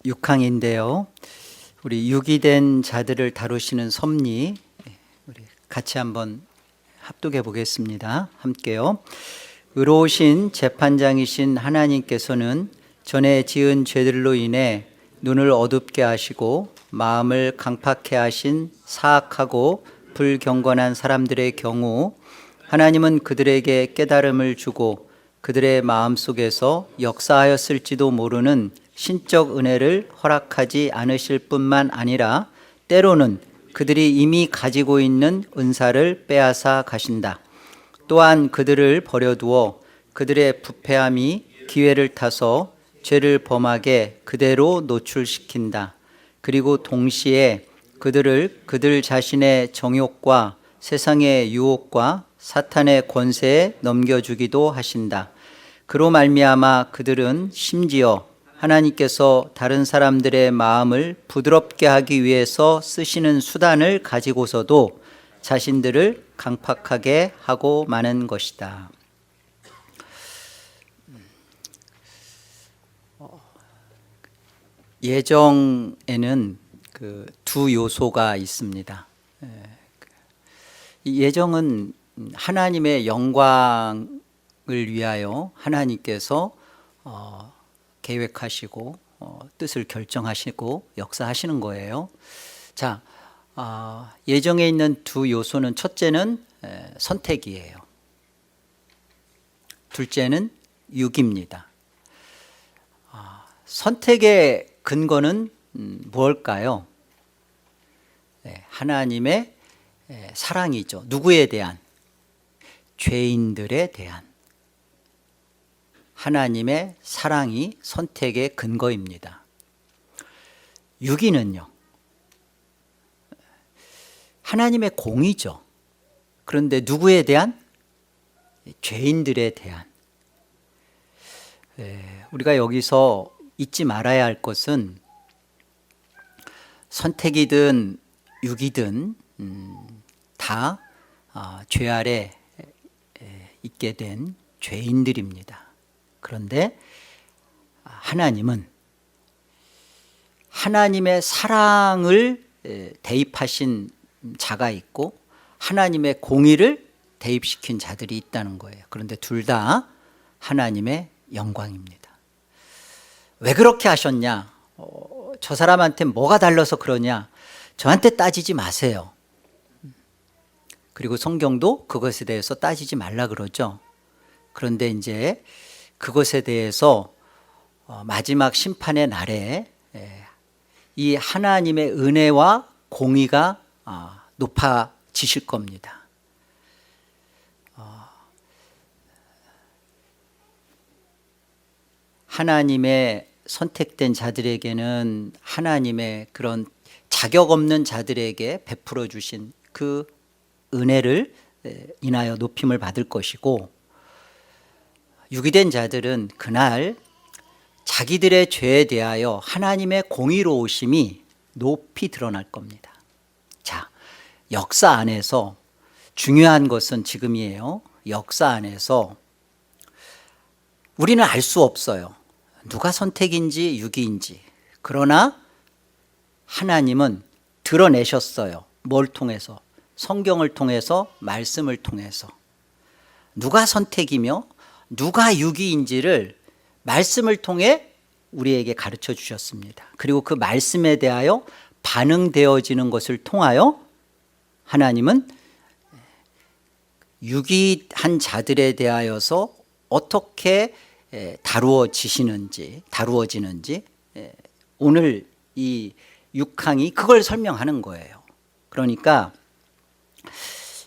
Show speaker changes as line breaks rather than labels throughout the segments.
6항인데요. 우리 유기된 자들을 다루시는 섭리 우리 같이 한번 합독해 보겠습니다. 함께요. 의로우신 재판장이신 하나님께서는 전에 지은 죄들로 인해 눈을 어둡게 하시고 마음을 강팍해 하신 사악하고 불경건한 사람들의 경우 하나님은 그들에게 깨달음을 주고 그들의 마음속에서 역사하였을지도 모르는 신적 은혜를 허락하지 않으실 뿐만 아니라 때로는 그들이 이미 가지고 있는 은사를 빼앗아 가신다. 또한 그들을 버려두어 그들의 부패함이 기회를 타서 죄를 범하게 그대로 노출시킨다. 그리고 동시에 그들을 그들 자신의 정욕과 세상의 유혹과 사탄의 권세에 넘겨주기도 하신다. 그로 말미암아 그들은 심지어 하나님께서 다른 사람들의 마음을 부드럽게 하기 위해서 쓰시는 수단을 가지고서도 자신들을 강팍하게 하고 마는 것이다. 예정에는 두 요소가 있습니다. 이 예정은 하나님의 영광을 위하여 하나님께서 계획하시고 뜻을 결정하시고 역사하시는 거예요. 자, 예정에 있는 두 요소는 첫째는 선택이에요. 둘째는 육입니다. 선택의 근거는 무엇일까요? 하나님의 사랑이죠. 누구에 대한? 죄인들에 대한. 하나님의 사랑이 선택의 근거입니다. 유기는요, 하나님의 공의죠. 그런데 누구에 대한? 죄인들에 대한. 우리가 여기서 잊지 말아야 할 것은 선택이든 육이든 다 죄 아래 있게 된 죄인들입니다. 그런데 하나님은 하나님의 사랑을 대입하신 자가 있고 하나님의 공의를 대입시킨 자들이 있다는 거예요. 그런데 둘 다 하나님의 영광입니다. 왜 그렇게 하셨냐? 저 사람한테 뭐가 달라서 그러냐? 저한테 따지지 마세요. 그리고 성경도 그것에 대해서 따지지 말라 그러죠. 그런데 이제 그것에 대해서 마지막 심판의 날에 이 하나님의 은혜와 공의가 높아지실 겁니다. 하나님의 선택된 자들에게는 하나님의 그런 자격 없는 자들에게 베풀어 주신 그 은혜를 인하여 높임을 받을 것이고, 유기된 자들은 그날 자기들의 죄에 대하여 하나님의 공의로우심이 높이 드러날 겁니다. 자, 역사 안에서 중요한 것은 지금이에요. 역사 안에서 우리는 알 수 없어요. 누가 선택인지 유기인지. 그러나 하나님은 드러내셨어요. 뭘 통해서? 성경을 통해서, 말씀을 통해서. 누가 선택이며 누가 유기인지를 말씀을 통해 우리에게 가르쳐 주셨습니다. 그리고 그 말씀에 대하여 반응되어지는 것을 통하여 하나님은 유기한 자들에 대하여서 어떻게 다루어지는지 오늘 이 6항이 그걸 설명하는 거예요. 그러니까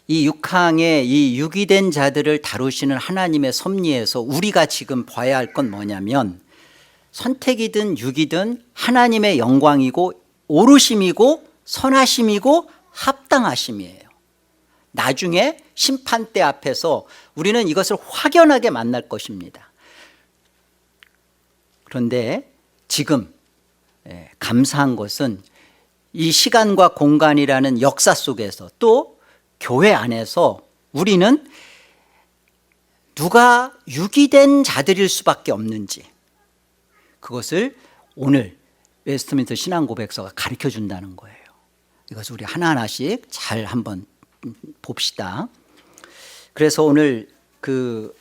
이 6항의 이 유기된 자들을 다루시는 하나님의 섭리에서 우리가 지금 봐야 할 건 뭐냐면, 선택이든 유기든 하나님의 영광이고 오르심이고 선하심이고 합당하심이에요. 나중에 심판대 앞에서 우리는 이것을 확연하게 만날 것입니다. 그런데 지금 감사한 것은 이 시간과 공간이라는 역사 속에서 또 교회 안에서 우리는 누가 유기된 자들일 수밖에 없는지, 그것을 오늘 웨스트민스터 신앙고백서가 가르쳐 준다는 거예요. 이것을 우리 하나하나씩 잘 한번 봅시다. 그래서 오늘 그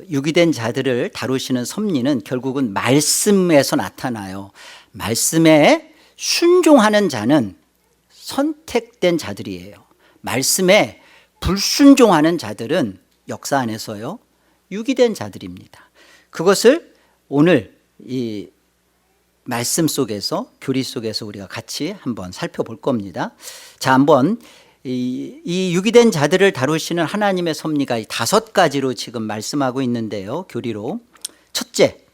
유기된 자들을 다루시는 섭리는 결국은 말씀에서 나타나요. 말씀에 순종하는 자는 선택된 자들이에요. 말씀에 불순종하는 자들은 역사 안에서요, 유기된 자들입니다. 그것을 오늘 이 말씀 속에서, 교리 속에서 우리가 같이 한번 살펴볼 겁니다. 자, 한번 이 유기된 자들을 다루시는 하나님의 섭리가 이 5가지로 지금 말씀하고 있는데요, 교리로. 첫째,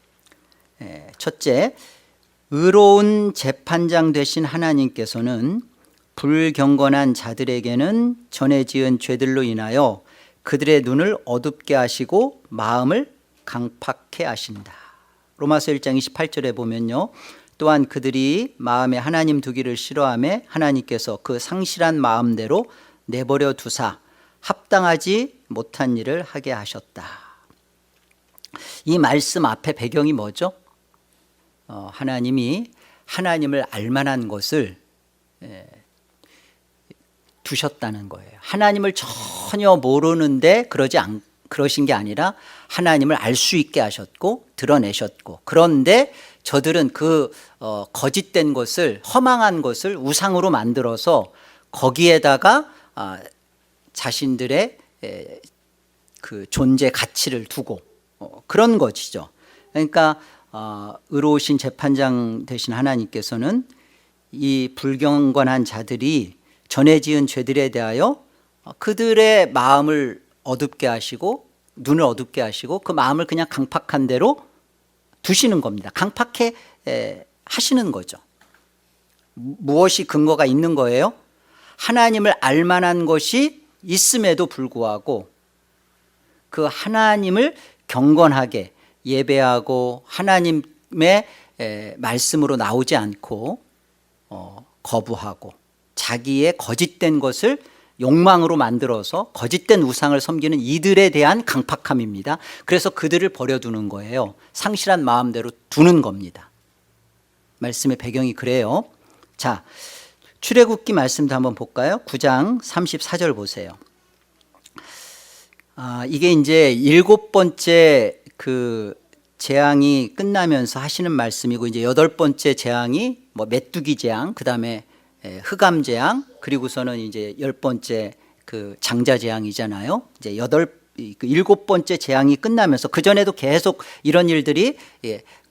의로운 재판장 되신 하나님께서는 불경건한 자들에게는 전에 지은 죄들로 인하여 그들의 눈을 어둡게 하시고 마음을 강팍해 하신다. 로마서 1장 28절에 보면요, 또한 그들이 마음에 하나님 두기를 싫어하며 하나님께서 그 상실한 마음대로 내버려 두사 합당하지 못한 일을 하게 하셨다. 이 말씀 앞에 배경이 뭐죠? 하나님이 하나님을 알만한 것을 두셨다는 거예요. 하나님을 전혀 모르는데 그러신 게 아니라 하나님을 알 수 있게 하셨고 드러내셨고, 그런데 저들은 그 거짓된 것을, 허망한 것을 우상으로 만들어서 거기에다가 자신들의 그 존재 가치를 두고 그런 것이죠. 그러니까 의로우신 재판장 되신 하나님께서는 이 불경건한 자들이 전에 지은 죄들에 대하여 그들의 마음을 어둡게 하시고 눈을 어둡게 하시고 그 마음을 그냥 강팍한 대로 두시는 겁니다. 강팍해 하시는 거죠. 무엇이 근거가 있는 거예요? 하나님을 알만한 것이 있음에도 불구하고 그 하나님을 경건하게 예배하고 하나님의 말씀으로 나오지 않고 거부하고 자기의 거짓된 것을 욕망으로 만들어서 거짓된 우상을 섬기는 이들에 대한 강팍함입니다. 그래서 그들을 버려두는 거예요. 상실한 마음대로 두는 겁니다. 말씀의 배경이 그래요. 자, 출애굽기 말씀도 한번 볼까요? 9장 34절 보세요. 이게 이제 7번째 그 재앙이 끝나면서 하시는 말씀이고, 이제 8번째 재앙이 뭐 메뚜기 재앙, 그 다음에 흑암 재앙, 그리고서는 이제 10번째 그 장자 재앙이잖아요. 이제 7번째 재앙이 끝나면서 그 전에도 계속 이런 일들이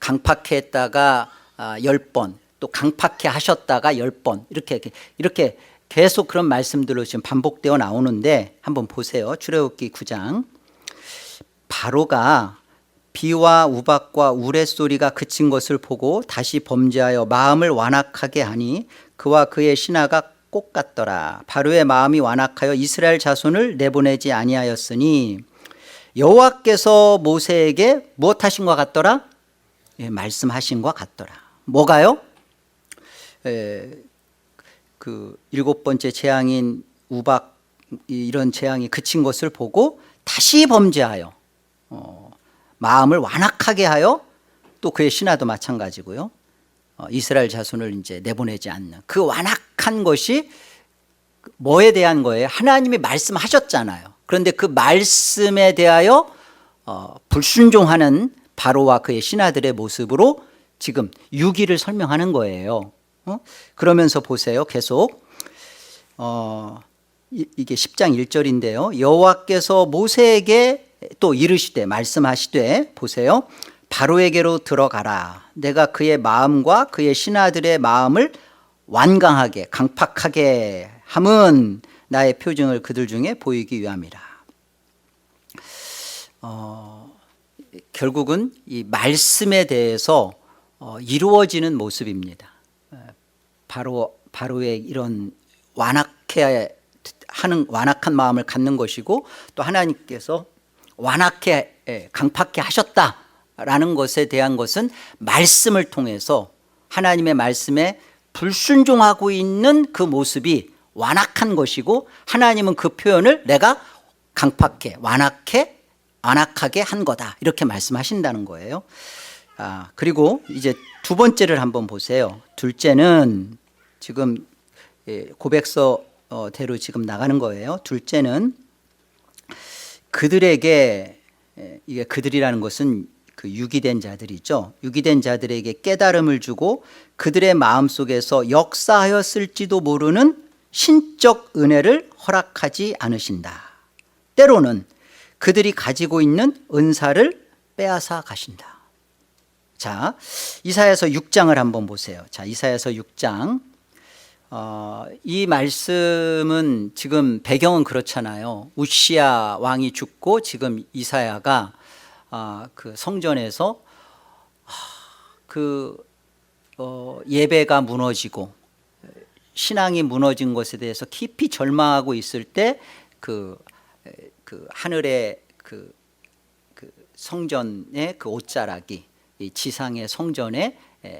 강팍했다가 10번, 또 강팍해 하셨다가 10번, 이렇게 계속 그런 말씀들로 지금 반복되어 나오는데, 한번 보세요. 출애굽기 9장. 바로가 비와 우박과 우레소리가 그친 것을 보고 다시 범죄하여 마음을 완악하게 하니 그와 그의 신하가 꽃 같더라. 바로의 마음이 완악하여 이스라엘 자손을 내보내지 아니하였으니 여호와께서 모세에게 무엇 하신 것 같더라? 말씀하신 것 같더라. 뭐가요? 그 7번째 재앙인 우박, 이런 재앙이 그친 것을 보고 다시 범죄하여 마음을 완악하게 하여, 또 그의 신하도 마찬가지고요, 이스라엘 자손을 이제 내보내지 않는 그 완악한 것이 뭐에 대한 거예요? 하나님이 말씀하셨잖아요. 그런데 그 말씀에 대하여 불순종하는 바로와 그의 신하들의 모습으로 지금 유기를 설명하는 거예요. 그러면서 보세요. 계속 이게 10장 1절인데요. 여호와께서 모세에게 또 이르시되, 말씀하시되, 보세요. 바로에게로 들어가라. 내가 그의 마음과 그의 신하들의 마음을 완강하게 강팍하게 함은 나의 표징을 그들 중에 보이기 위함이라. 결국은 이 말씀에 대해서 이루어지는 모습입니다. 바로의 이런 완악한 마음을 갖는 것이고, 또 하나님께서 완악해 강팍해 하셨다라는 것에 대한 것은 말씀을 통해서 하나님의 말씀에 불순종하고 있는 그 모습이 완악한 것이고, 하나님은 그 표현을 내가 강팍해 완악하게 한 거다, 이렇게 말씀하신다는 거예요. 그리고 이제 두 번째를 한번 보세요. 둘째는 지금 고백서대로 지금 나가는 거예요. 둘째는 그들에게, 이게 그들이라는 것은 그 유기된 자들이죠. 유기된 자들에게 깨달음을 주고 그들의 마음속에서 역사하였을지도 모르는 신적 은혜를 허락하지 않으신다. 때로는 그들이 가지고 있는 은사를 빼앗아 가신다. 자, 이사야서 6장을 한번 보세요. 자, 이사야서 6장. 이 말씀은 지금 배경은 그렇잖아요. 우시야 왕이 죽고 지금 이사야가 그 성전에서 예배가 무너지고 신앙이 무너진 것에 대해서 깊이 절망하고 있을 때 그 하늘의 그 성전의 그 옷자락이 이 지상의 성전에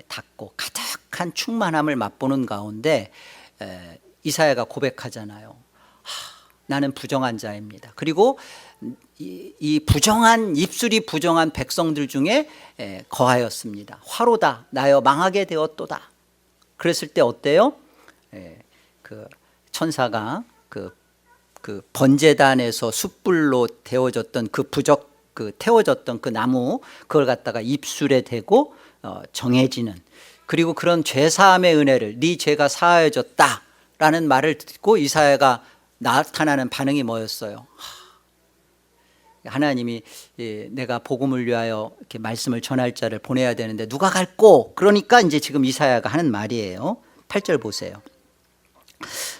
닿고 가득한 충만함을 맛보는 가운데 이사야가 고백하잖아요. 나는 부정한 자입니다. 그리고 이 부정한, 입술이 부정한 백성들 중에 거하였습니다. 화로다 나여 망하게 되었도다. 그랬을 때 어때요? 그 천사가 그 번제단에서 숯불로 데워졌던 태워졌던 그 나무, 그걸 갖다가 입술에 대고 정해지는, 그리고 그런 죄사함의 은혜를, 네 죄가 사하여졌다라는 말을 듣고 이사야가 나타나는 반응이 뭐였어요? 하나님이 내가 복음을 위하여 이렇게 말씀을 전할 자를 보내야 되는데 누가 갈꼬? 그러니까 이제 지금 이사야가 하는 말이에요. 8절 보세요.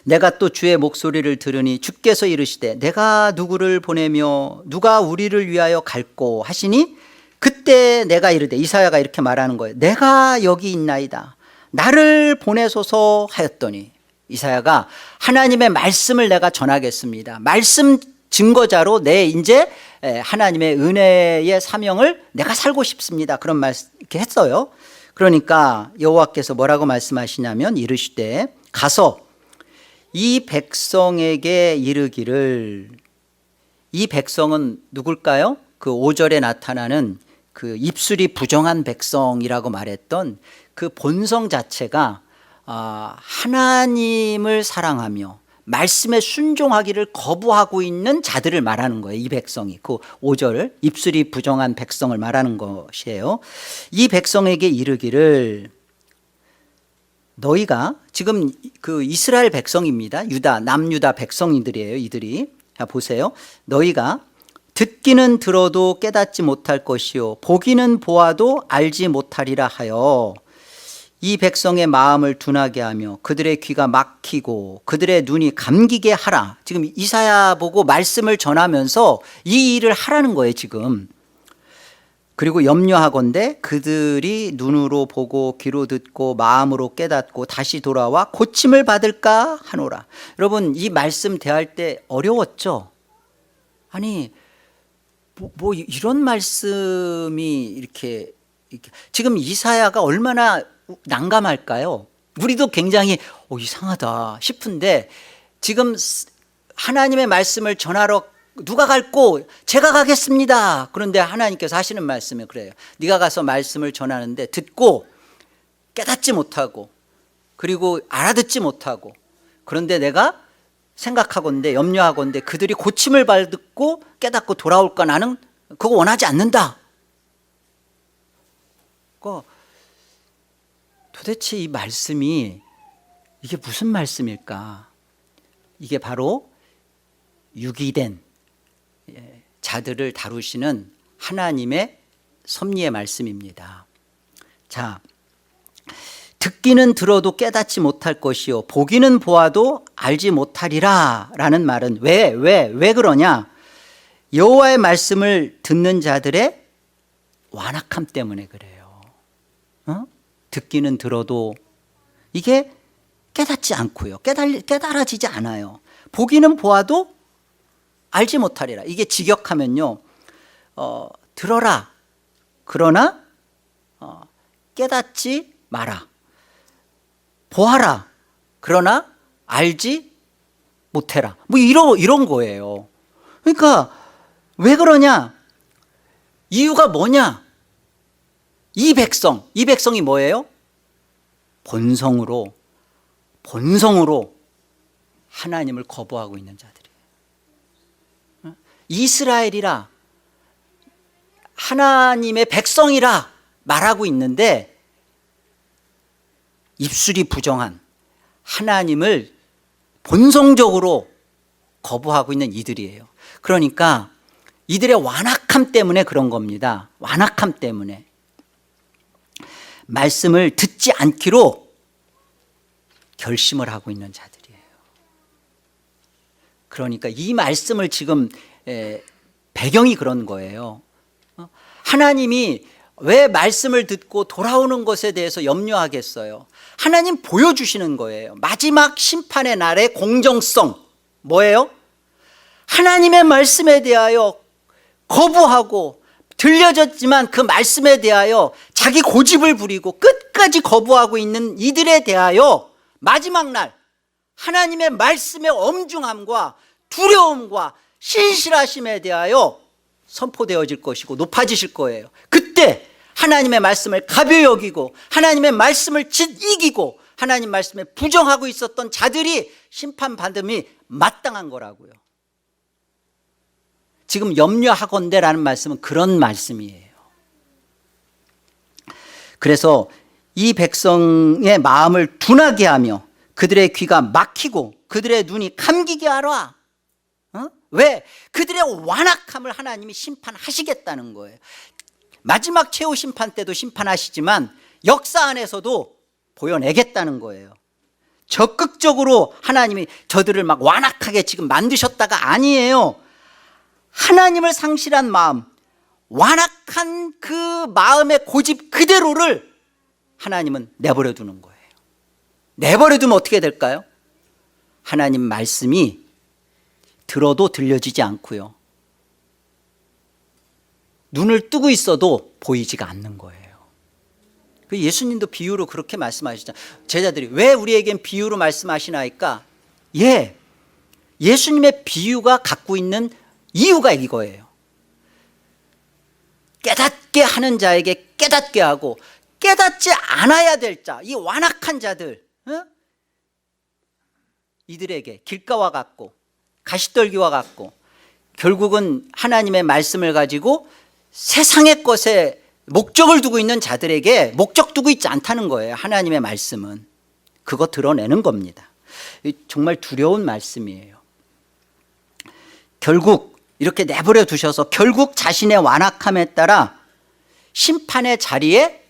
내가 또 주의 목소리를 들으니 주께서 이르시되 내가 누구를 보내며 누가 우리를 위하여 갈꼬 하시니 그때 내가 이르되, 이사야가 이렇게 말하는 거예요. 내가 여기 있나이다. 나를 보내소서 하였더니, 이사야가 하나님의 말씀을 내가 전하겠습니다. 말씀 증거자로 내 이제 하나님의 은혜의 사명을 내가 살고 싶습니다. 그런 말 이렇게 했어요. 그러니까 여호와께서 뭐라고 말씀하시냐면 이르시되 가서 이 백성에게 이르기를, 이 백성은 누굴까요? 그 5절에 나타나는 그 입술이 부정한 백성이라고 말했던 그 본성 자체가 하나님을 사랑하며 말씀에 순종하기를 거부하고 있는 자들을 말하는 거예요. 이 백성이, 그 5절 입술이 부정한 백성을 말하는 것이에요. 이 백성에게 이르기를, 너희가 지금 그 이스라엘 백성입니다. 유다, 남유다 백성들이에요. 이들이. 자, 보세요. 너희가 듣기는 들어도 깨닫지 못할 것이요 보기는 보아도 알지 못하리라 하여 이 백성의 마음을 둔하게 하며 그들의 귀가 막히고 그들의 눈이 감기게 하라. 지금 이사야 보고 말씀을 전하면서 이 일을 하라는 거예요 지금. 그리고 염려하건대 그들이 눈으로 보고 귀로 듣고 마음으로 깨닫고 다시 돌아와 고침을 받을까 하노라. 여러분, 이 말씀 대할 때 어려웠죠? 아니 뭐 이런 말씀이 이렇게 지금 이사야가 얼마나 난감할까요? 우리도 굉장히 이상하다 싶은데, 지금 하나님의 말씀을 전하러 누가 갈꼬? 제가 가겠습니다. 그런데 하나님께서 하시는 말씀이 그래요. 네가 가서 말씀을 전하는데 듣고 깨닫지 못하고 그리고 알아듣지 못하고, 그런데 내가 생각하건대 염려하건대 그들이 고침을 받고 깨닫고 돌아올까? 나는 그거 원하지 않는다. 도대체 이 말씀이 이게 무슨 말씀일까? 이게 바로 유기된 자들을 다루시는 하나님의 섭리의 말씀입니다. 자, 듣기는 들어도 깨닫지 못할 것이요 보기는 보아도 알지 못하리라 라는 말은 왜 그러냐? 여호와의 말씀을 듣는 자들의 완악함 때문에 그래요. 듣기는 들어도 이게 깨닫지 않고요, 깨달아지지 않아요. 보기는 보아도 알지 못하리라. 이게 직역하면요, 들어라 그러나 깨닫지 마라, 보아라 그러나 알지 못해라, 뭐 이런 거예요. 그러니까 왜 그러냐? 이유가 뭐냐? 이 백성이 뭐예요? 본성으로 하나님을 거부하고 있는 자들이에요. 이스라엘이라 하나님의 백성이라 말하고 있는데 입술이 부정한, 하나님을 본성적으로 거부하고 있는 이들이에요. 그러니까 이들의 완악함 때문에 그런 겁니다. 완악함 때문에 말씀을 듣지 않기로 결심을 하고 있는 자들이에요. 그러니까 이 말씀을 지금 배경이 그런 거예요. 하나님이 왜 말씀을 듣고 돌아오는 것에 대해서 염려하겠어요? 하나님 보여주시는 거예요. 마지막 심판의 날의 공정성 뭐예요? 하나님의 말씀에 대하여 거부하고 들려졌지만 그 말씀에 대하여 자기 고집을 부리고 끝까지 거부하고 있는 이들에 대하여 마지막 날 하나님의 말씀의 엄중함과 두려움과 신실하심에 대하여 선포되어질 것이고 높아지실 거예요. 그때 하나님의 말씀을 가벼이 여기고 하나님의 말씀을 이기고 하나님 말씀에 부정하고 있었던 자들이 심판받음이 마땅한 거라고요. 지금 염려하건대라는 말씀은 그런 말씀이에요. 그래서 이 백성의 마음을 둔하게 하며 그들의 귀가 막히고 그들의 눈이 감기게 하라. 왜? 그들의 완악함을 하나님이 심판하시겠다는 거예요. 마지막 최후 심판 때도 심판하시지만 역사 안에서도 보여내겠다는 거예요. 적극적으로 하나님이 저들을 막 완악하게 지금 만드셨다가 아니에요. 하나님을 상실한 마음, 완악한 그 마음의 고집 그대로를 하나님은 내버려 두는 거예요. 내버려 두면 어떻게 될까요? 하나님 말씀이 들어도 들려지지 않고요, 눈을 뜨고 있어도 보이지가 않는 거예요. 예수님도 비유로 그렇게 말씀하시잖아요. 제자들이 왜 우리에겐 비유로 말씀하시나이까? 예수님의 비유가 갖고 있는 이유가 이거예요. 깨닫게 하는 자에게 깨닫게 하고 깨닫지 않아야 될 자, 이 완악한 자들, 이들에게 길가와 같고 가시떨기와 같고 결국은 하나님의 말씀을 가지고 세상의 것에 목적을 두고 있는 자들에게 목적 두고 있지 않다는 거예요. 하나님의 말씀은 그거 드러내는 겁니다. 정말 두려운 말씀이에요. 결국 이렇게 내버려 두셔서 결국 자신의 완악함에 따라 심판의 자리에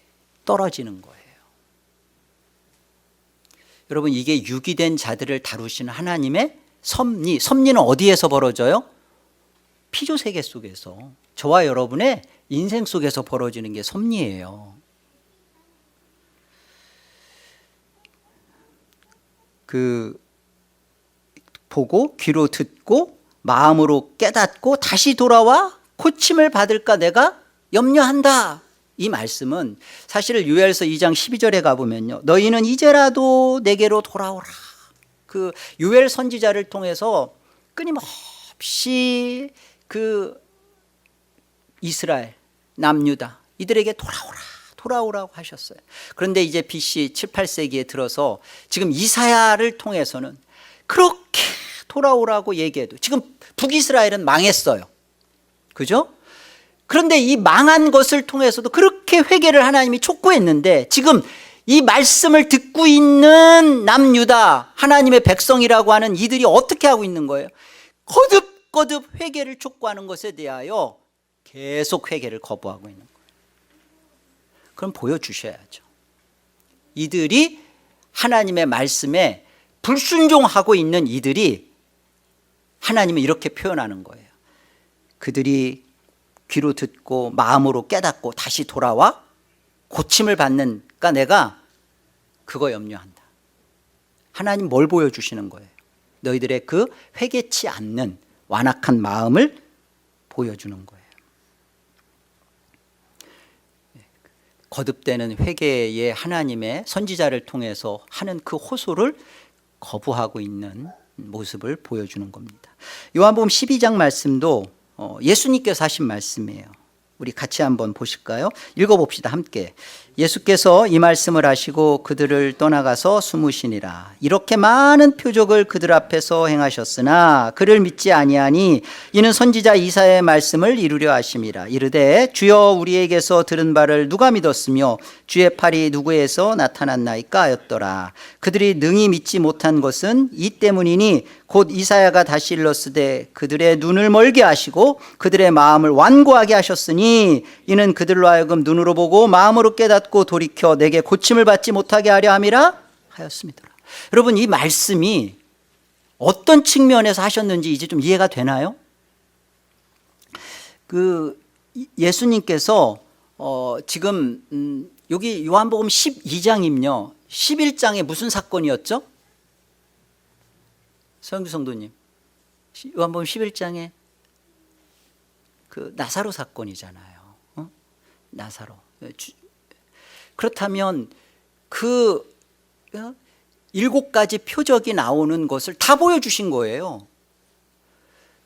떨어지는 거예요. 여러분, 이게 유기된 자들을 다루시는 하나님의 섭리는 어디에서 벌어져요? 피조세계 속에서, 저와 여러분의 인생 속에서 벌어지는 게 섭리예요. 보고 귀로 듣고 마음으로 깨닫고 다시 돌아와 고침을 받을까 내가 염려한다. 이 말씀은 사실 요엘서 2장 12절에 가보면요, 너희는 이제라도 내게로 돌아오라. 그 요엘 선지자를 통해서 끊임없이 이스라엘, 남유다 이들에게 돌아오라고 하셨어요. 그런데 이제 BC 7, 8세기에 들어서 지금 이사야를 통해서는 그렇게 돌아오라고 얘기해도 지금 북이스라엘은 망했어요. 그죠? 그런데 이 망한 것을 통해서도 그렇게 회개를 하나님이 촉구했는데 지금 이 말씀을 듣고 있는 남유다, 하나님의 백성이라고 하는 이들이 어떻게 하고 있는 거예요? 거듭 회개를 촉구하는 것에 대하여 계속 회개를 거부하고 있는 거예요. 그럼 보여주셔야죠. 이들이 하나님의 말씀에 불순종하고 있는 이들이 하나님은 이렇게 표현하는 거예요. 그들이 귀로 듣고 마음으로 깨닫고 다시 돌아와 고침을 받는가 내가 그거 염려한다. 하나님 뭘 보여주시는 거예요? 너희들의 그 회개치 않는 완악한 마음을 보여주는 거예요. 거듭되는 회개에 하나님의 선지자를 통해서 하는 그 호소를 거부하고 있는 모습을 보여주는 겁니다. 요한복음 12장 말씀도 예수님께서 하신 말씀이에요. 우리 같이 한번 보실까요? 읽어봅시다 함께. 예수께서 이 말씀을 하시고 그들을 떠나가서 숨으시니라. 이렇게 많은 표적을 그들 앞에서 행하셨으나 그를 믿지 아니하니 이는 선지자 이사야의 말씀을 이루려 하심이라. 이르되 주여 우리에게서 들은 바를 누가 믿었으며 주의 팔이 누구에서 나타났나이까 하였더라. 그들이 능히 믿지 못한 것은 이 때문이니 곧 이사야가 다시 일렀으되 그들의 눈을 멀게 하시고 그들의 마음을 완고하게 하셨으니 이는 그들로 하여금 눈으로 보고 마음으로 깨닫고 돌이켜 내게 고침을 받지 못하게 하려 함이라 하였습니다. 여러분, 이 말씀이 어떤 측면에서 하셨는지 이제 좀 이해가 되나요? 예수님께서 지금 여기 요한복음 12장이면요 11장에 무슨 사건이었죠? 서영주 성도님, 요한복음 11장에 그 나사로 사건이잖아요. 나사로. 그렇다면 그 7가지 표적이 나오는 것을 다 보여주신 거예요.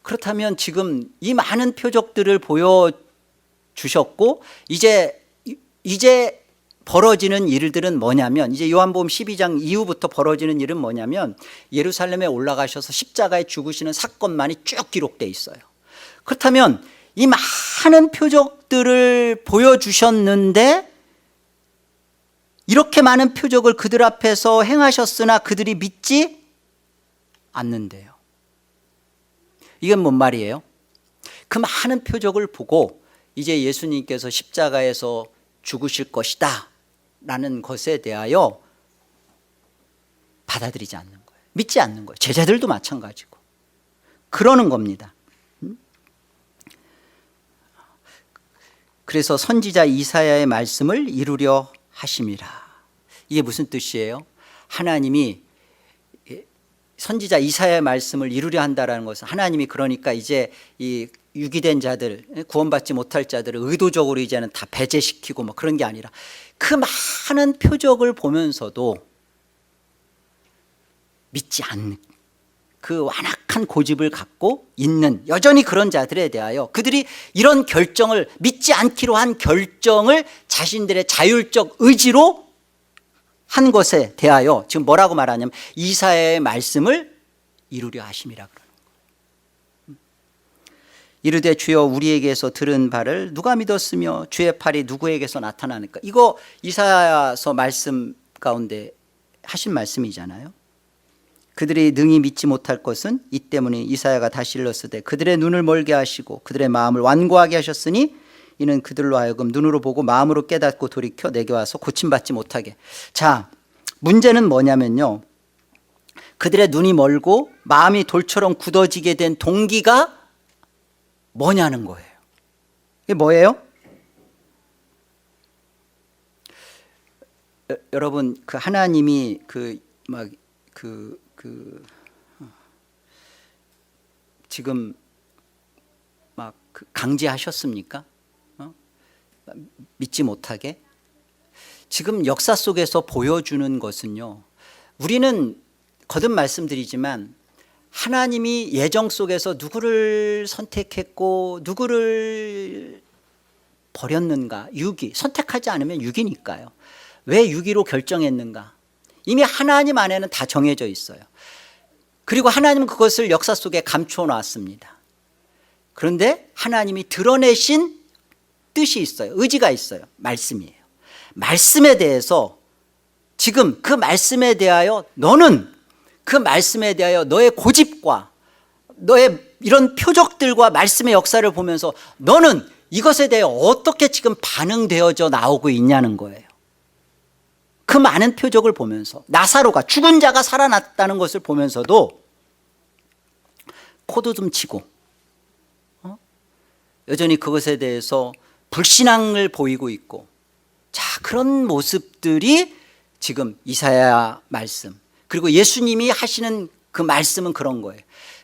그렇다면 지금 이 많은 표적들을 보여주셨고 이제 벌어지는 일들은 뭐냐면, 이제 요한복음 12장 이후부터 벌어지는 일은 뭐냐면 예루살렘에 올라가셔서 십자가에 죽으시는 사건만이 쭉 기록되어 있어요. 그렇다면 이 많은 표적들을 보여주셨는데 이렇게 많은 표적을 그들 앞에서 행하셨으나 그들이 믿지 않는데요. 이건 뭔 말이에요? 그 많은 표적을 보고 이제 예수님께서 십자가에서 죽으실 것이다 라는 것에 대하여 받아들이지 않는 거예요. 믿지 않는 거예요. 제자들도 마찬가지고 그러는 겁니다. 그래서 선지자 이사야의 말씀을 이루려 하심이라. 이게 무슨 뜻이에요? 하나님이 선지자 이사야의 말씀을 이루려 한다는 것은 하나님이 그러니까 이제 이 유기된 자들, 구원받지 못할 자들을 의도적으로 이제는 다 배제시키고 뭐 그런 게 아니라 그 많은 표적을 보면서도 믿지 않는 그 완악한 고집을 갖고 있는 여전히 그런 자들에 대하여 그들이 이런 결정을, 믿지 않기로 한 결정을 자신들의 자율적 의지로 한 것에 대하여 지금 뭐라고 말하냐면 이사야의 말씀을 이루려 하심이라 그러는 거예요. 이르되 주여 우리에게서 들은 바를 누가 믿었으며 주의 팔이 누구에게서 나타나니까. 이거 이사야서 말씀 가운데 하신 말씀이잖아요. 그들이 능히 믿지 못할 것은 이 때문에 이사야가 다시 일렀으되 그들의 눈을 멀게 하시고 그들의 마음을 완고하게 하셨으니 이는 그들로 하여금 눈으로 보고 마음으로 깨닫고 돌이켜 내게 와서 고침받지 못하게. 자, 문제는 뭐냐면요, 그들의 눈이 멀고 마음이 돌처럼 굳어지게 된 동기가 뭐냐는 거예요. 이게 뭐예요? 여러분, 그 하나님이 지금 막 강제하셨습니까? 믿지 못하게? 지금 역사 속에서 보여주는 것은요, 우리는 거듭 말씀드리지만 하나님이 예정 속에서 누구를 선택했고 누구를 버렸는가, 유기, 선택하지 않으면 유기니까요. 왜 유기로 결정했는가? 이미 하나님 안에는 다 정해져 있어요. 그리고 하나님은 그것을 역사 속에 감춰 놨습니다. 그런데 하나님이 드러내신 뜻이 있어요. 의지가 있어요. 말씀이에요. 말씀에 대해서 지금 그 말씀에 대하여 너는 그 말씀에 대하여 너의 고집과 너의 이런 표적들과 말씀의 역사를 보면서 너는 이것에 대해 어떻게 지금 반응되어져 나오고 있냐는 거예요. 그 많은 표적을 보면서 나사로가, 죽은 자가 살아났다는 것을 보면서도 코도 좀 치고 여전히 그것에 대해서 불신앙을 보이고 있고, 자, 그런 모습들이 지금 이사야 말씀, 그리고 예수님이 하시는 그 말씀은 그런 거예요.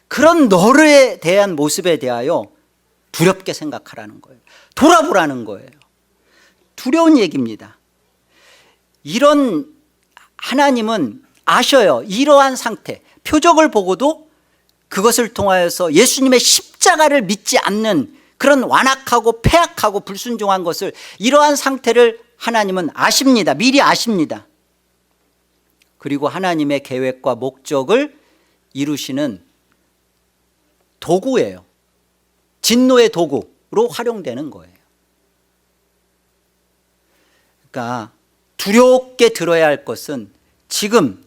그런 너에 대한 모습에 대하여 두렵게 생각하라는 거예요. 돌아보라는 거예요. 두려운 얘기입니다. 이런 하나님은 아셔요. 이러한 상태, 표적을 보고도 그것을 통하여서 예수님의 십자가를 믿지 않는 그런 완악하고 패악하고 불순종한 것을, 이러한 상태를 하나님은 아십니다. 미리 아십니다. 그리고 하나님의 계획과 목적을 이루시는 도구예요. 진노의 도구로 활용되는 거예요. 그러니까 두렵게 들어야 할 것은 지금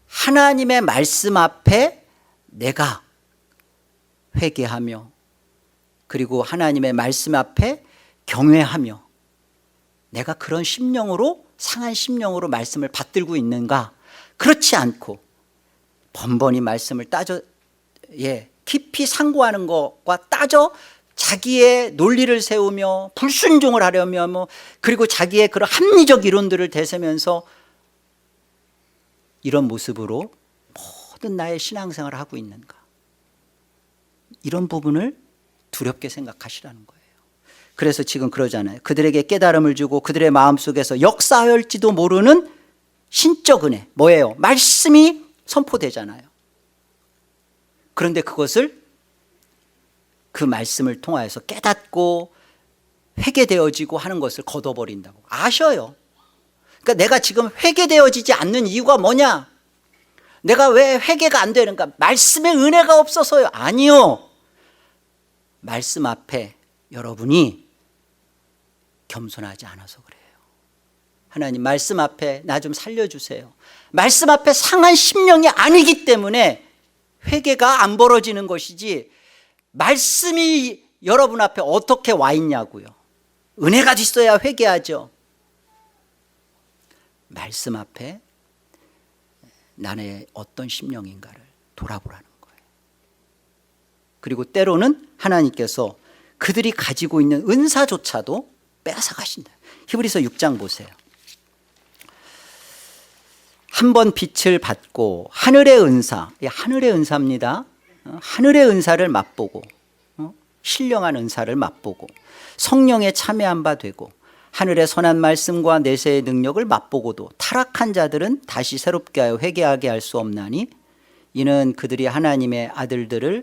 하나님의 말씀 앞에 내가 회개하며, 그리고 하나님의 말씀 앞에 경외하며, 내가 그런 심령으로, 상한 심령으로 말씀을 받들고 있는가? 그렇지 않고 번번이 말씀을 따져 깊이 상고하는 것과 따져 자기의 논리를 세우며 불순종을 하려며, 그리고 자기의 그런 합리적 이론들을 대세면서 이런 모습으로 모든 나의 신앙생활을 하고 있는가? 이런 부분을 두렵게 생각하시라는 거예요. 그래서 지금 그러잖아요. 그들에게 깨달음을 주고 그들의 마음속에서 역사할지도 모르는 신적 은혜, 뭐예요? 말씀이 선포되잖아요. 그런데 그것을, 그 말씀을 통하여서 깨닫고 회개되어지고 하는 것을 거둬버린다고 아셔요. 그러니까 내가 지금 회개되어지지 않는 이유가 뭐냐? 내가 왜 회개가 안 되는가? 말씀의 은혜가 없어서요. 아니요, 말씀 앞에 여러분이 겸손하지 않아서 그래요. 하나님, 말씀 앞에 나 좀 살려주세요. 말씀 앞에 상한 심령이 아니기 때문에 회개가 안 벌어지는 것이지, 말씀이 여러분 앞에 어떻게 와 있냐고요. 은혜가 있어야 회개하죠. 말씀 앞에 나의 어떤 심령인가를 돌아보라는 거예요. 그리고 때로는 하나님께서 그들이 가지고 있는 은사조차도 빼앗아 가신다. 히브리서 6장 보세요. 한 번 빛을 받고 하늘의 은사, 하늘의 은사입니다. 하늘의 은사를 맛보고, 신령한 은사를 맛보고, 성령에 참여한 바 되고, 하늘의 선한 말씀과 내세의 능력을 맛보고도 타락한 자들은 다시 새롭게 하여 회개하게 할 수 없나니, 이는 그들이 하나님의 아들을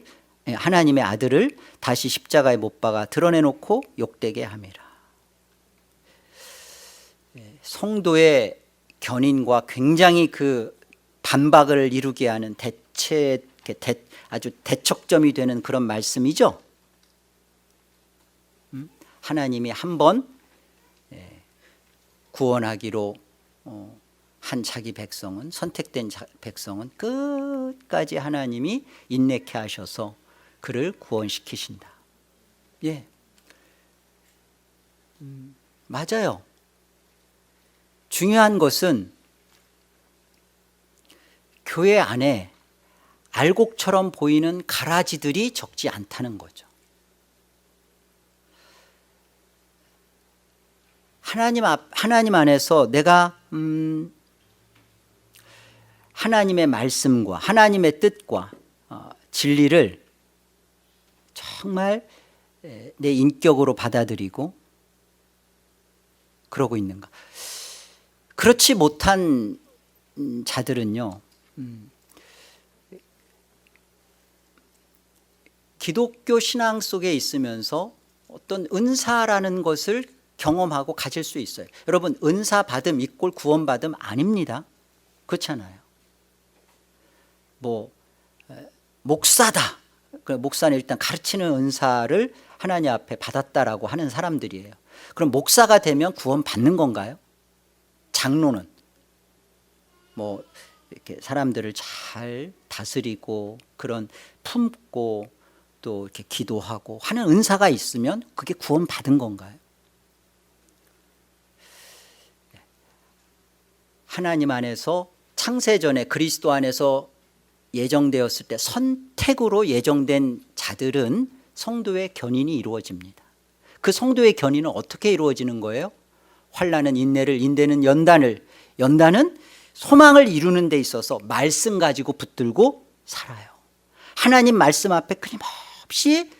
다시 십자가에 못 박아 드러내놓고 욕되게 함이라. 성도의 견인과 굉장히 그 반박을 이루게 하는 아주 대척점이 되는 그런 말씀이죠. 하나님이 한번 구원하기로 한 자기 백성은, 선택된 백성은 끝까지 하나님이 인내케 하셔서 그를 구원시키신다. 예, 맞아요. 중요한 것은 교회 안에 알곡처럼 보이는 가라지들이 적지 않다는 거죠. 하나님 안에서 내가 하나님의 말씀과 하나님의 뜻과 진리를 정말 내 인격으로 받아들이고 그러고 있는가? 그렇지 못한 자들은요, 기독교 신앙 속에 있으면서 어떤 은사라는 것을 경험하고 가질 수 있어요. 여러분, 은사 받음 이꼴 구원 받음 아닙니다. 그렇잖아요. 목사다. 목사는 일단 가르치는 은사를 하나님 앞에 받았다라고 하는 사람들이에요. 그럼 목사가 되면 구원 받는 건가요? 장로는 이렇게 사람들을 잘 다스리고 그런 품고 또 이렇게 기도하고 하는 은사가 있으면 그게 구원 받은 건가요? 하나님 안에서 창세전에 그리스도 안에서 예정되었을 때 선택으로 예정된 자들은 성도의 견인이 이루어집니다. 그 성도의 견인은 어떻게 이루어지는 거예요? 환난은 인내를, 인내는 연단은 소망을 이루는 데 있어서 말씀 가지고 붙들고 살아요. 하나님 말씀 앞에 끊임없이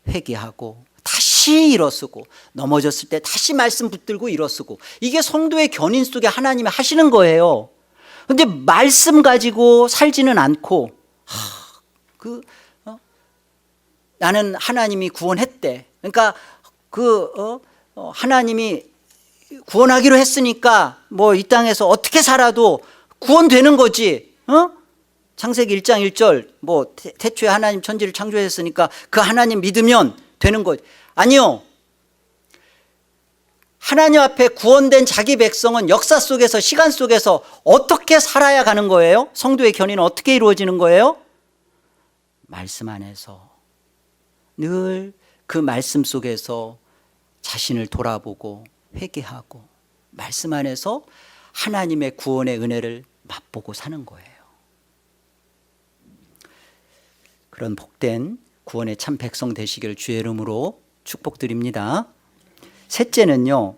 회개하고 다시 일어서고, 넘어졌을 때 다시 말씀 붙들고 일어서고, 이게 성도의 견인 속에 하나님이 하시는 거예요. 그런데 말씀 가지고 살지는 않고 나는 하나님이 구원했다, 때, 그러니까 하나님이 구원하기로 했으니까 뭐 이 땅에서 어떻게 살아도 구원되는 거지. 창세기 1장 1절 뭐 태초에 하나님 천지를 창조했으니까 그 하나님 믿으면 되는 거지. 아니요. 하나님 앞에 구원된 자기 백성은 역사 속에서, 시간 속에서 어떻게 살아야 가는 거예요? 성도의 견인은 어떻게 이루어지는 거예요? 말씀 안에서 늘 그 말씀 속에서 자신을 돌아보고 회개하고 말씀 안에서 하나님의 구원의 은혜를 맛보고 사는 거예요. 그런 복된 구원의 참 백성 되시기를 주의 이름으로 축복드립니다. 셋째는요,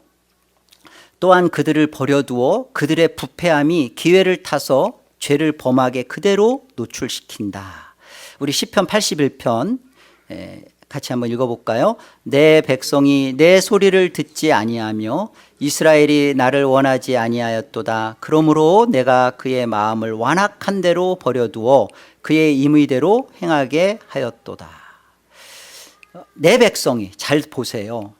또한 그들을 버려두어 그들의 부패함이 기회를 타서 죄를 범하게 그대로 노출시킨다. 우리 시편 81편 같이 한번 읽어볼까요? 내 백성이 내 소리를 듣지 아니하며 이스라엘이 나를 원하지 아니하였도다. 그러므로 내가 그의 마음을 완악한 대로 버려두어 그의 임의대로 행하게 하였도다. 내 백성이, 잘 보세요.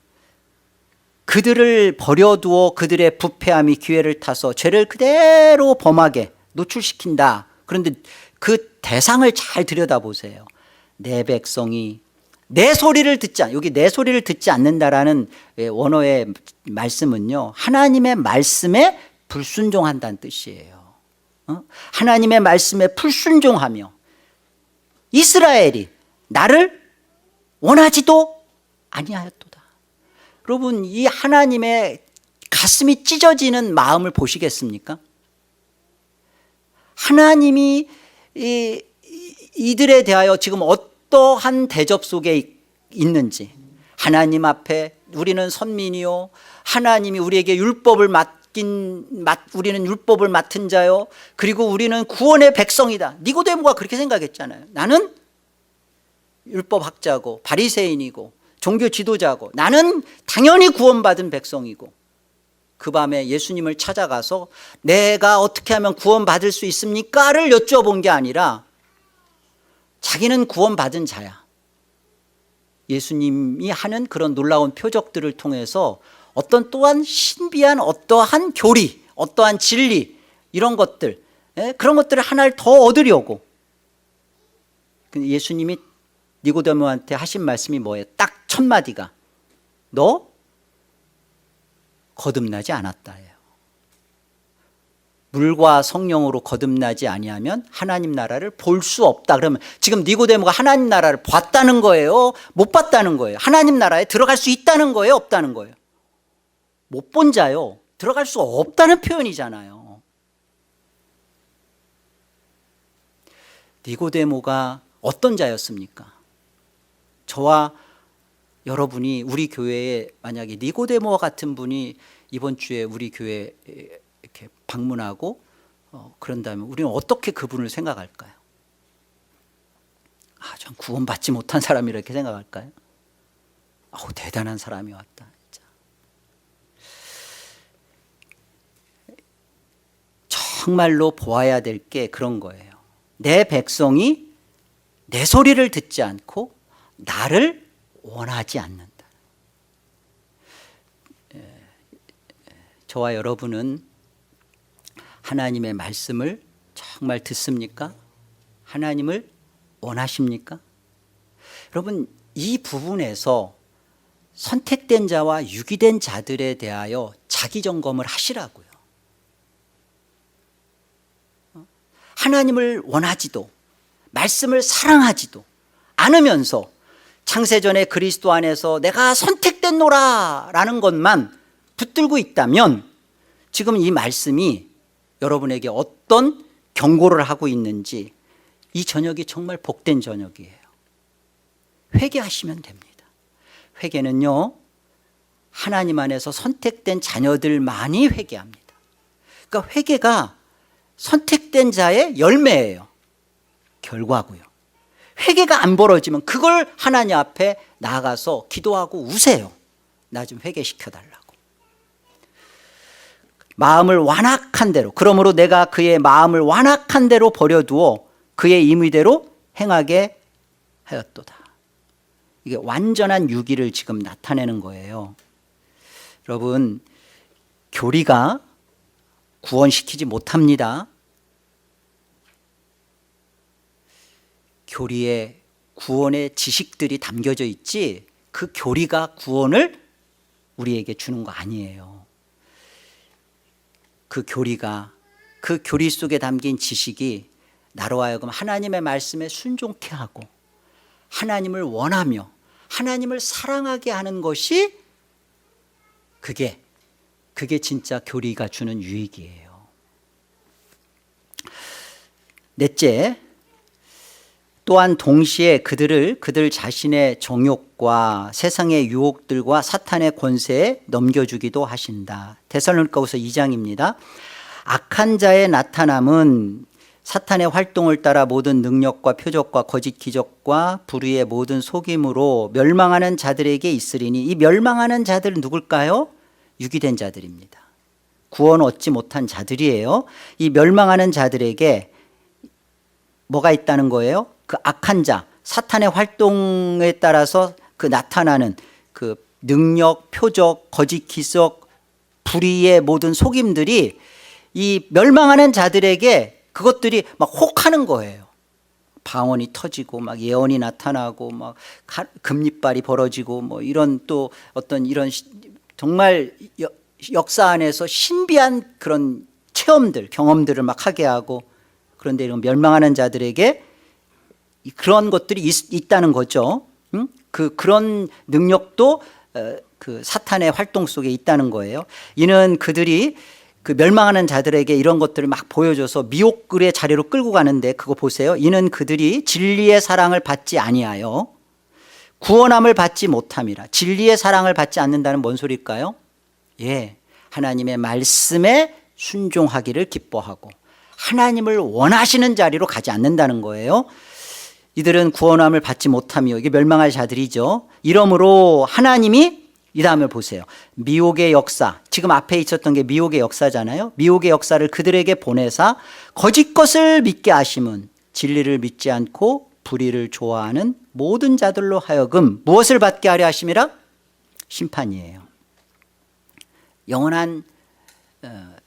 그들을 버려두어 그들의 부패함이 기회를 타서 죄를 그대로 범하게 노출시킨다. 그런데 그 대상을 잘 들여다보세요. 내 백성이 내 소리를 듣지 않, 여기 내 소리를 듣지 않는다라는 원어의 말씀은요, 하나님의 말씀에 불순종한다는 뜻이에요. 하나님의 말씀에 불순종하며 이스라엘이 나를 원하지도 아니하였도다. 여러분, 이 하나님의 가슴이 찢어지는 마음을 보시겠습니까? 하나님이 이들에 대하여 지금 어떠한 대접 속에 있는지, 하나님 앞에 우리는 선민이요, 하나님이 우리에게 율법을 우리는 율법을 맡은 자요, 그리고 우리는 구원의 백성이다. 니고데모가 그렇게 생각했잖아요. 나는 율법학자고 바리새인이고 종교 지도자고 나는 당연히 구원받은 백성이고, 그 밤에 예수님을 찾아가서 내가 어떻게 하면 구원받을 수 있습니까?를 여쭤본 게 아니라 자기는 구원받은 자야. 예수님이 하는 그런 놀라운 표적들을 통해서 어떤 또한 신비한 어떠한 교리, 어떠한 진리, 이런 것들, 그런 것들을 하나를 더 얻으려고. 근데 예수님이 니고데모한테 하신 말씀이 뭐예요? 딱 첫 마디가 너 거듭나지 않았다예요. 물과 성령으로 거듭나지 아니하면 하나님 나라를 볼 수 없다. 그러면 지금 니고데모가 하나님 나라를 봤다는 거예요? 못 봤다는 거예요? 하나님 나라에 들어갈 수 있다는 거예요? 없다는 거예요? 못 본 자요, 들어갈 수 없다는 표현이잖아요. 니고데모가 어떤 자였습니까? 저와 여러분이 우리 교회에 만약에 니고데모와 같은 분이 이번 주에 우리 교회에 이렇게 방문하고 그런다면 우리는 어떻게 그분을 생각할까요? 전 구원받지 못한 사람이라 이렇게 생각할까요? 대단한 사람이 왔다. 진짜. 정말로 보아야 될 게 그런 거예요. 내 백성이 내 소리를 듣지 않고 나를 원하지 않는다. 저와 여러분은 하나님의 말씀을 정말 듣습니까? 하나님을 원하십니까? 여러분, 이 부분에서 선택된 자와 유기된 자들에 대하여 자기 점검을 하시라고요. 하나님을 원하지도 말씀을 사랑하지도 않으면서 창세전에 그리스도 안에서 내가 선택됐노라 라는 것만 붙들고 있다면 지금 이 말씀이 여러분에게 어떤 경고를 하고 있는지, 이 저녁이 정말 복된 저녁이에요. 회개하시면 됩니다. 회개는요, 하나님 안에서 선택된 자녀들만이 회개합니다. 그러니까 회개가 선택된 자의 열매예요. 결과고요. 회개가 안 벌어지면 그걸 하나님 앞에 나아가서 기도하고 우세요. 나 좀 회개시켜달라고. 마음을 완악한 대로, 그러므로 내가 그의 마음을 완악한 대로 버려두어 그의 임의대로 행하게 하였도다. 이게 완전한 유기를 지금 나타내는 거예요. 여러분, 교리가 구원시키지 못합니다. 교리에 구원의 지식들이 담겨져 있지 그 교리가 구원을 우리에게 주는 거 아니에요. 그 교리가, 그 교리 속에 담긴 지식이 나로 하여금 하나님의 말씀에 순종케 하고 하나님을 원하며 하나님을 사랑하게 하는 것이 그게 진짜 교리가 주는 유익이에요. 넷째, 또한 동시에 그들 자신의 정욕과 세상의 유혹들과 사탄의 권세에 넘겨주기도 하신다. 데살로니가후서 2장입니다. 악한 자의 나타남은 사탄의 활동을 따라 모든 능력과 표적과 거짓 기적과 불의의 모든 속임으로 멸망하는 자들에게 있으리니, 이 멸망하는 자들은 누굴까요? 유기된 자들입니다. 구원 얻지 못한 자들이에요. 이 멸망하는 자들에게 뭐가 있다는 거예요? 그 악한 자, 사탄의 활동에 따라서 그 나타나는 그 능력, 표적, 거짓 기적, 불의의 모든 속임들이 이 멸망하는 자들에게 그것들이 막 혹하는 거예요. 방언이 터지고 막 예언이 나타나고 막 금리발이 벌어지고 뭐 이런 또 어떤 이런 정말 역사 안에서 신비한 그런 체험들, 경험들을 막 하게 하고, 그런데 이런 멸망하는 자들에게 그런 것들이 있다는 거죠. 그런 능력도 그 사탄의 활동 속에 있다는 거예요. 이는 그들이 그 멸망하는 자들에게 이런 것들을 막 보여줘서 미혹의 자리로 끌고 가는데, 그거 보세요. 이는 그들이 진리의 사랑을 받지 아니하여 구원함을 받지 못함이라. 진리의 사랑을 받지 않는다는 뭔 소리일까요? 예, 하나님의 말씀에 순종하기를 기뻐하고 하나님을 원하시는 자리로 가지 않는다는 거예요. 이들은 구원함을 받지 못하며, 이게 멸망할 자들이죠. 이러므로 하나님이, 이 다음을 보세요. 미혹의 역사, 지금 앞에 있었던 게 미혹의 역사잖아요. 미혹의 역사를 그들에게 보내사 거짓 것을 믿게 하심은 진리를 믿지 않고 불의를 좋아하는 모든 자들로 하여금 무엇을 받게 하려 하심이라? 심판이에요. 영원한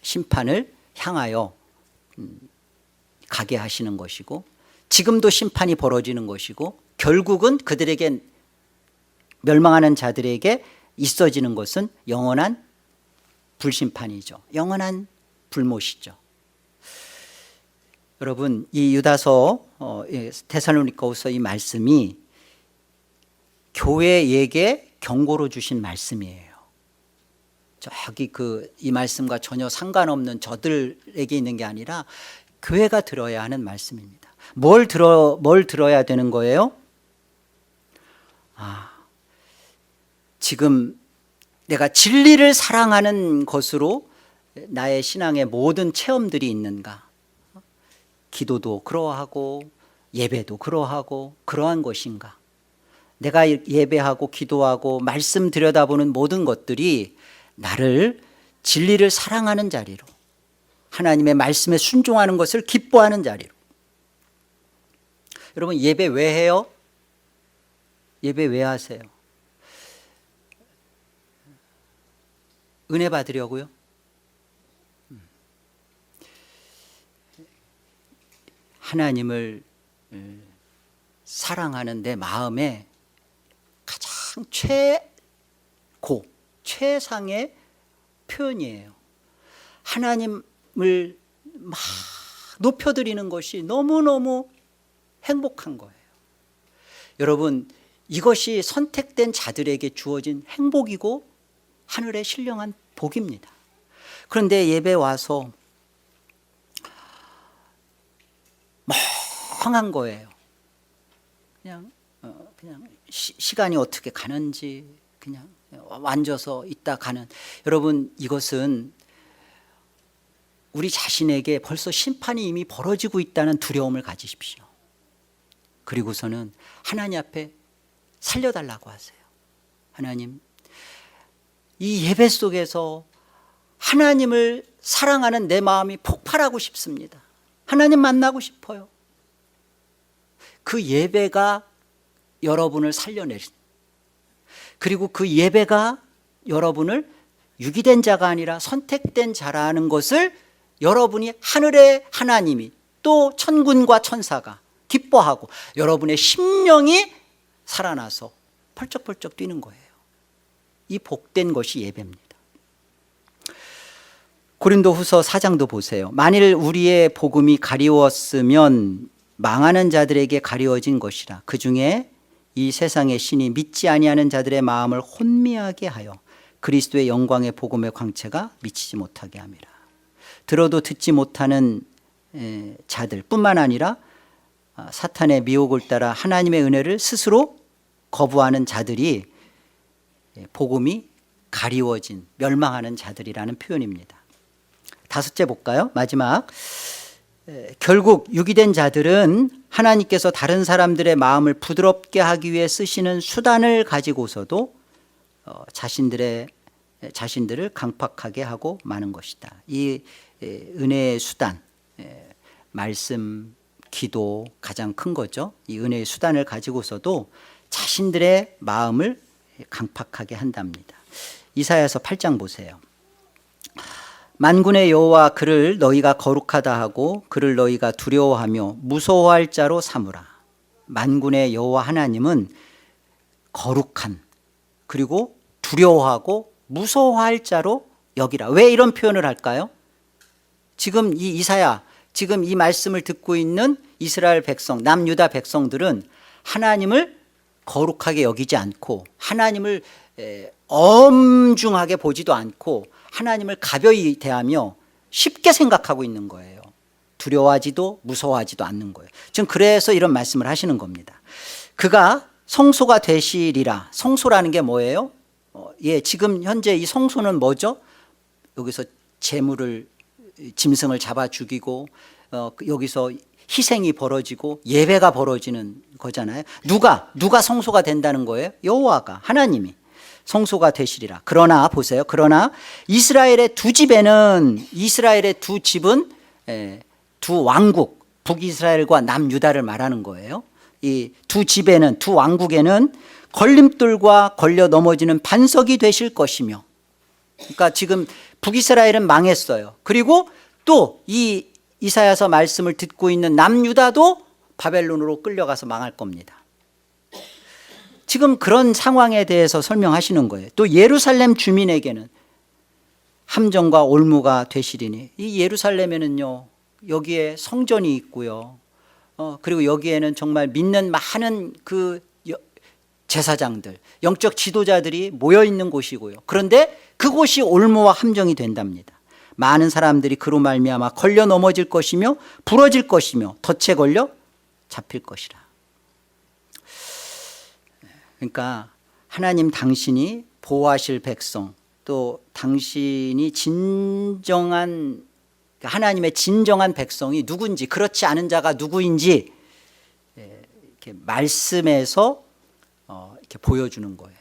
심판을 향하여 가게 하시는 것이고, 지금도 심판이 벌어지는 것이고, 결국은 그들에게, 멸망하는 자들에게 있어지는 것은 영원한 불심판이죠. 영원한 불못이죠. 여러분, 이 유다서 데살로니가후서 이 말씀이 교회에게 경고로 주신 말씀이에요. 저기 이 말씀과 전혀 상관없는 저들에게 있는 게 아니라 교회가 들어야 하는 말씀입니다. 뭘 들어야 되는 거예요? 지금 내가 진리를 사랑하는 것으로 나의 신앙의 모든 체험들이 있는가? 기도도 그러하고 예배도 그러하고 그러한 것인가? 내가 예배하고 기도하고 말씀 들여다보는 모든 것들이 나를 진리를 사랑하는 자리로, 하나님의 말씀에 순종하는 것을 기뻐하는 자리로. 여러분, 예배 왜 해요? 예배 왜 하세요? 은혜 받으려고요? 하나님을 사랑하는 내 마음에 가장 최상의 표현이에요. 하나님을 막 높여드리는 것이 너무너무 행복한 거예요. 여러분, 이것이 선택된 자들에게 주어진 행복이고 하늘의 신령한 복입니다. 그런데 예배 와서 멍한 거예요. 그냥 시간이 어떻게 가는지 그냥 앉아서 있다 가는. 여러분, 이것은 우리 자신에게 벌써 심판이 이미 벌어지고 있다는 두려움을 가지십시오. 그리고서는 하나님 앞에 살려달라고 하세요. 하나님, 이 예배 속에서 하나님을 사랑하는 내 마음이 폭발하고 싶습니다. 하나님 만나고 싶어요. 그 예배가 여러분을 살려낼 그리고 그 예배가 여러분을 유기된 자가 아니라 선택된 자라는 것을 여러분이 하늘의 하나님이 또 천군과 천사가 기뻐하고 여러분의 심령이 살아나서 펄쩍펄쩍 뛰는 거예요. 이 복된 것이 예배입니다. 고린도후서 4장도 보세요. 만일 우리의 복음이 가리웠으면 망하는 자들에게 가리워진 것이라. 그 중에 이 세상의 신이 믿지 아니하는 자들의 마음을 혼미하게 하여 그리스도의 영광의 복음의 광채가 미치지 못하게 함이라. 들어도 듣지 못하는 자들 뿐만 아니라 사탄의 미혹을 따라 하나님의 은혜를 스스로 거부하는 자들이 복음이 가리워진 멸망하는 자들이라는 표현입니다. 다섯째 볼까요? 마지막. 결국 유기된 자들은 하나님께서 다른 사람들의 마음을 부드럽게 하기 위해 쓰시는 수단을 가지고서도 자신들을 강팍하게 하고 마는 것이다. 이 은혜의 수단, 말씀, 기도 가장 큰 거죠. 이 은혜의 수단을 가지고서도 자신들의 마음을 강팍하게 한답니다. 이사야서 8장 보세요. 만군의 여호와 그를 너희가 거룩하다 하고 그를 너희가 두려워하며 무서워할 자로 삼으라. 만군의 여호와 하나님은 거룩한, 그리고 두려워하고 무서워할 자로 여기라. 왜 이런 표현을 할까요? 지금 이 이사야, 지금 이 말씀을 듣고 있는 이스라엘 백성, 남유다 백성들은 하나님을 거룩하게 여기지 않고 하나님을 엄중하게 보지도 않고 하나님을 가벼이 대하며 쉽게 생각하고 있는 거예요. 두려워하지도 무서워하지도 않는 거예요. 지금 그래서 이런 말씀을 하시는 겁니다. 그가 성소가 되시리라. 성소라는 게 뭐예요? 지금 현재 이 성소는 뭐죠? 여기서 짐승을 잡아 죽이고 여기서 희생이 벌어지고 예배가 벌어지는 거잖아요. 누가 성소가 된다는 거예요? 여호와가, 하나님이 성소가 되시리라. 그러나 보세요. 그러나 이스라엘의 두 집은 두 왕국, 북이스라엘과 남유다를 말하는 거예요. 이 두 집에는, 두 왕국에는 걸림돌과 걸려 넘어지는 반석이 되실 것이며, 그러니까 지금 북이스라엘은 망했어요. 그리고 또 이 이사야서 말씀을 듣고 있는 남유다도 바벨론으로 끌려가서 망할 겁니다. 지금 그런 상황에 대해서 설명하시는 거예요. 또 예루살렘 주민에게는 함정과 올무가 되시리니, 이 예루살렘에는요, 여기에 성전이 있고요, 그리고 여기에는 정말 믿는 많은 그 제사장들, 영적 지도자들이 모여 있는 곳이고요. 그런데 그곳이 올무와 함정이 된답니다. 많은 사람들이 그로 말미암아 걸려 넘어질 것이며 부러질 것이며 덫에 걸려 잡힐 것이라. 그러니까 하나님 당신이 보호하실 백성, 또 당신이 하나님의 진정한 백성이 누군지, 그렇지 않은 자가 누구인지 이렇게 말씀에서 이렇게 보여주는 거예요.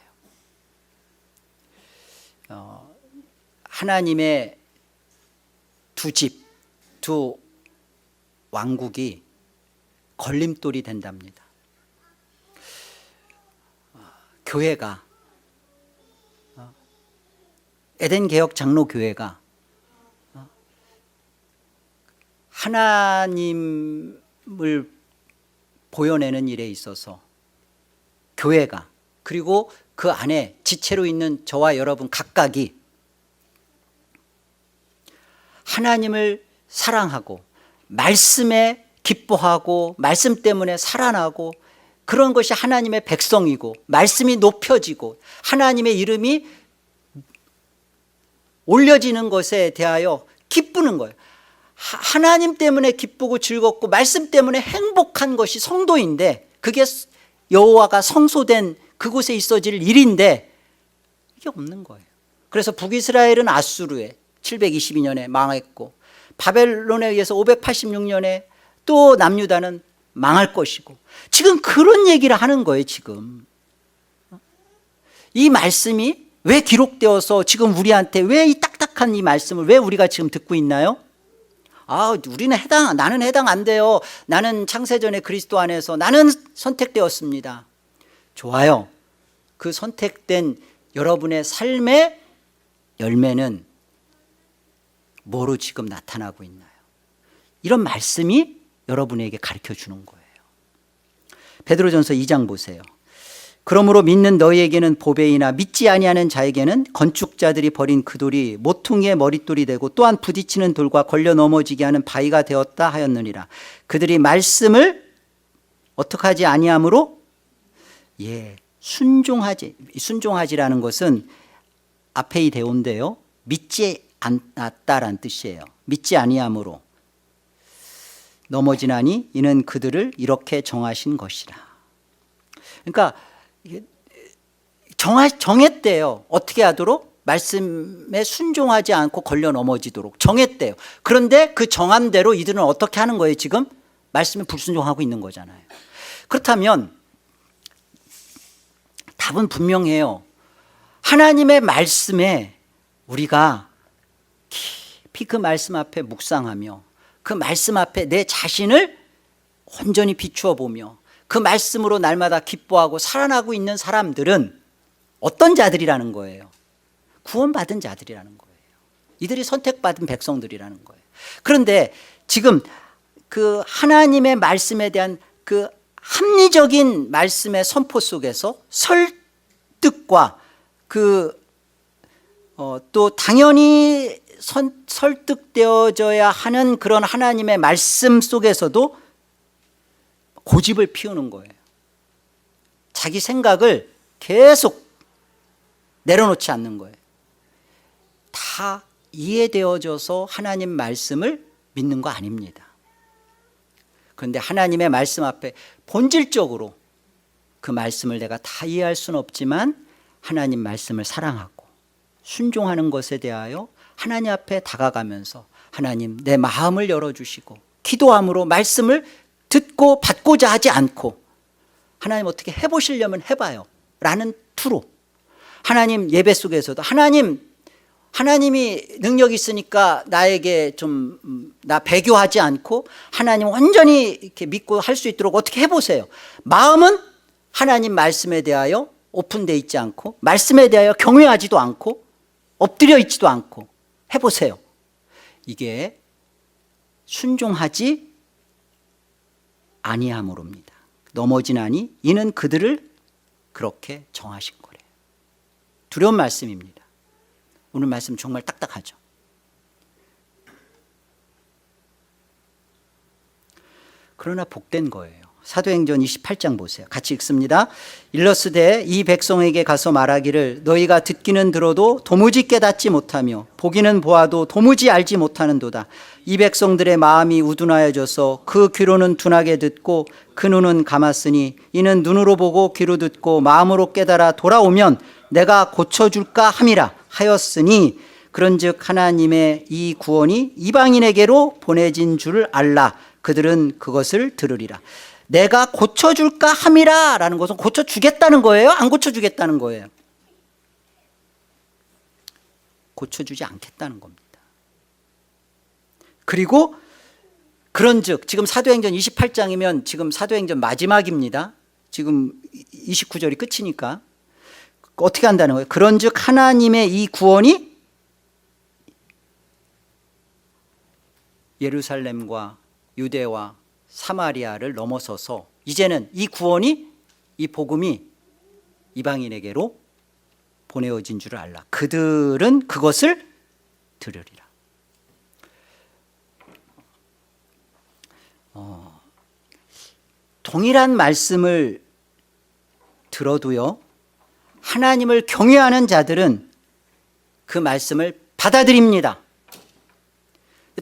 하나님의 두 집, 두 왕국이 걸림돌이 된답니다. 교회가, 에덴개혁 장로교회가 하나님을 보여내는 일에 있어서 교회가, 그리고 그 안에 지체로 있는 저와 여러분 각각이 하나님을 사랑하고 말씀에 기뻐하고 말씀 때문에 살아나고, 그런 것이 하나님의 백성이고 말씀이 높여지고 하나님의 이름이 올려지는 것에 대하여 기쁘는 거예요. 하나님 때문에 기쁘고 즐겁고 말씀 때문에 행복한 것이 성도인데, 그게 여호와가 성소된 그곳에 있어질 일인데 이게 없는 거예요. 그래서 북이스라엘은 아수르에 722년에 망했고, 바벨론에 의해서 586년에 또 남유다는 망할 것이고, 지금 그런 얘기를 하는 거예요. 지금 이 말씀이 왜 기록되어서 지금 우리한테 왜 이 딱딱한 이 말씀을 왜 우리가 지금 듣고 있나요? 나는 해당 안 돼요. 나는 창세전에 그리스도 안에서 나는 선택되었습니다. 좋아요. 그 선택된 여러분의 삶의 열매는 뭐로 지금 나타나고 있나요? 이런 말씀이 여러분에게 가르쳐 주는 거예요. 베드로전서 2장 보세요. 그러므로 믿는 너희에게는 보배이나 믿지 아니하는 자에게는 건축자들이 버린 그 돌이 모퉁이의 머릿돌이 되고 또한 부딪히는 돌과 걸려 넘어지게 하는 바위가 되었다 하였느니라. 그들이 말씀을 어떻게 하지 아니함으로 순종하지라는 것은 아페이데오인데요, 믿지 않았다라는 뜻이에요. 믿지 아니함으로 넘어지나니 이는 그들을 이렇게 정하신 것이라. 그러니까 정했대요. 어떻게 하도록? 말씀에 순종하지 않고 걸려 넘어지도록 정했대요. 그런데 그 정한 대로 이들은 어떻게 하는 거예요? 지금 말씀에 불순종하고 있는 거잖아요. 그렇다면 답은 분명해요. 하나님의 말씀에 우리가 깊이 그 말씀 앞에 묵상하며 그 말씀 앞에 내 자신을 온전히 비추어 보며 그 말씀으로 날마다 기뻐하고 살아나고 있는 사람들은 어떤 자들이라는 거예요? 구원받은 자들이라는 거예요. 이들이 선택받은 백성들이라는 거예요. 그런데 지금 그 하나님의 말씀에 대한 그 합리적인 말씀의 선포 속에서 설득과 또 당연히 설득되어져야 하는 그런 하나님의 말씀 속에서도 고집을 피우는 거예요. 자기 생각을 계속 내려놓지 않는 거예요. 다 이해되어져서 하나님 말씀을 믿는 거 아닙니다. 그런데 하나님의 말씀 앞에 본질적으로 그 말씀을 내가 다 이해할 수는 없지만 하나님 말씀을 사랑하고 순종하는 것에 대하여 하나님 앞에 다가가면서 하나님 내 마음을 열어주시고 기도함으로 말씀을 듣고 받고자 하지 않고 하나님 어떻게 해보시려면 해봐요 라는 투로 하나님 예배 속에서도 하나님이 능력이 있으니까 나에게 나 배교하지 않고 하나님 완전히 이렇게 믿고 할 수 있도록 어떻게 해보세요. 마음은 하나님 말씀에 대하여 오픈되어 있지 않고 말씀에 대하여 경외하지도 않고 엎드려 있지도 않고 해보세요. 이게 순종하지 아니함으로입니다. 넘어지나니 이는 그들을 그렇게 정하신 거래요. 두려운 말씀입니다. 오늘 말씀 정말 딱딱하죠. 그러나 복된 거예요. 사도행전 28장 보세요. 같이 읽습니다. 일러스되 이 백성에게 가서 말하기를 너희가 듣기는 들어도 도무지 깨닫지 못하며 보기는 보아도 도무지 알지 못하는도다. 이 백성들의 마음이 우둔하여져서 그 귀로는 둔하게 듣고 그 눈은 감았으니 이는 눈으로 보고 귀로 듣고 마음으로 깨달아 돌아오면 내가 고쳐줄까 함이라 하였으니 그런즉 하나님의 이 구원이 이방인에게로 보내진 줄을 알라. 그들은 그것을 들으리라. 내가 고쳐줄까 함이라 라는 것은 고쳐주겠다는 거예요? 안 고쳐주겠다는 거예요? 고쳐주지 않겠다는 겁니다. 그리고 그런즉 지금 사도행전 28장이면 지금 사도행전 마지막입니다. 지금 29절이 끝이니까 어떻게 한다는 거예요? 그런즉 하나님의 이 구원이 예루살렘과 유대와 사마리아를 넘어서서 이제는 이 구원이 이 복음이 이방인에게로 보내어진 줄을 알라. 그들은 그것을 들으리라. 동일한 말씀을 들어도요, 하나님을 경외하는 자들은 그 말씀을 받아들입니다.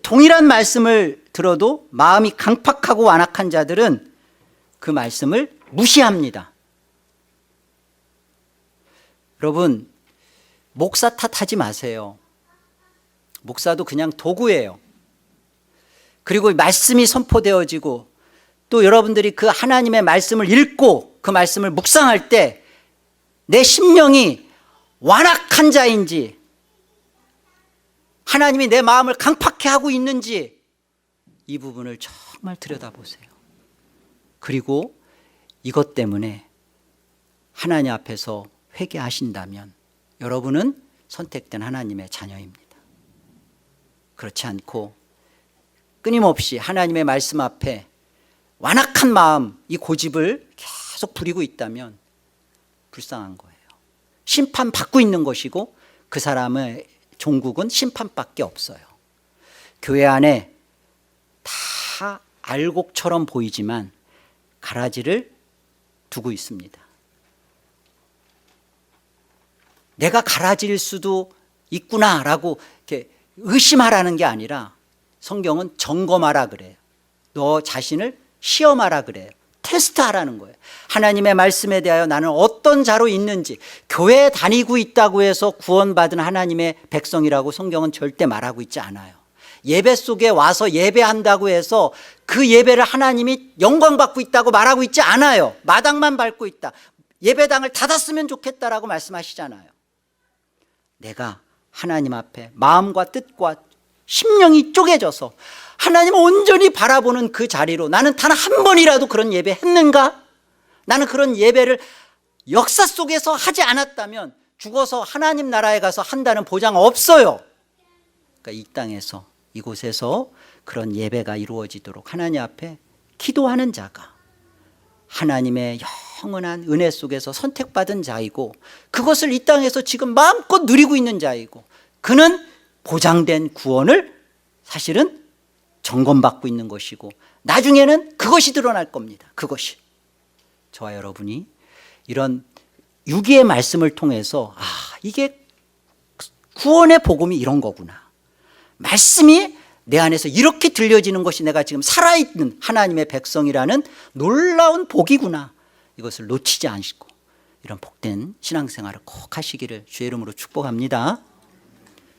동일한 말씀을 들어도 마음이 강팍하고 완악한 자들은 그 말씀을 무시합니다. 여러분, 목사 탓하지 마세요. 목사도 그냥 도구예요. 그리고 말씀이 선포되어지고 또 여러분들이 그 하나님의 말씀을 읽고 그 말씀을 묵상할 때 내 심령이 완악한 자인지 하나님이 내 마음을 강팍해 하고 있는지 이 부분을 정말 들여다보세요. 그리고 이것 때문에 하나님 앞에서 회개하신다면 여러분은 선택된 하나님의 자녀입니다. 그렇지 않고 끊임없이 하나님의 말씀 앞에 완악한 마음, 이 고집을 계속 부리고 있다면 불쌍한 거예요. 심판받고 있는 것이고 그 사람의 종국은 심판밖에 없어요. 교회 안에 다 알곡처럼 보이지만 가라지를 두고 있습니다. 내가 가라지일 수도 있구나라고 이렇게 의심하라는 게 아니라 성경은 점검하라 그래요. 너 자신을 시험하라 그래요. 테스트하라는 거예요. 하나님의 말씀에 대하여 나는 어떤 자로 있는지, 교회에 다니고 있다고 해서 구원받은 하나님의 백성이라고 성경은 절대 말하고 있지 않아요. 예배 속에 와서 예배한다고 해서 그 예배를 하나님이 영광받고 있다고 말하고 있지 않아요. 마당만 밟고 있다. 예배당을 닫았으면 좋겠다라고 말씀하시잖아요. 내가 하나님 앞에 마음과 뜻과 심령이 쪼개져서 하나님을 온전히 바라보는 그 자리로 나는 단 한 번이라도 그런 예배 했는가? 나는 그런 예배를 역사 속에서 하지 않았다면 죽어서 하나님 나라에 가서 한다는 보장 없어요. 그러니까 이 땅에서, 이곳에서 그런 예배가 이루어지도록 하나님 앞에 기도하는 자가 하나님의 영원한 은혜 속에서 선택받은 자이고, 그것을 이 땅에서 지금 마음껏 누리고 있는 자이고, 그는 보장된 구원을 사실은 점검받고 있는 것이고, 나중에는 그것이 드러날 겁니다. 그것이 저와 여러분이 이런 유기의 말씀을 통해서 이게 구원의 복음이 이런 거구나, 말씀이 내 안에서 이렇게 들려지는 것이 내가 지금 살아있는 하나님의 백성이라는 놀라운 복이구나, 이것을 놓치지 않으시고 이런 복된 신앙생활을 꼭 하시기를 주의 이름으로 축복합니다.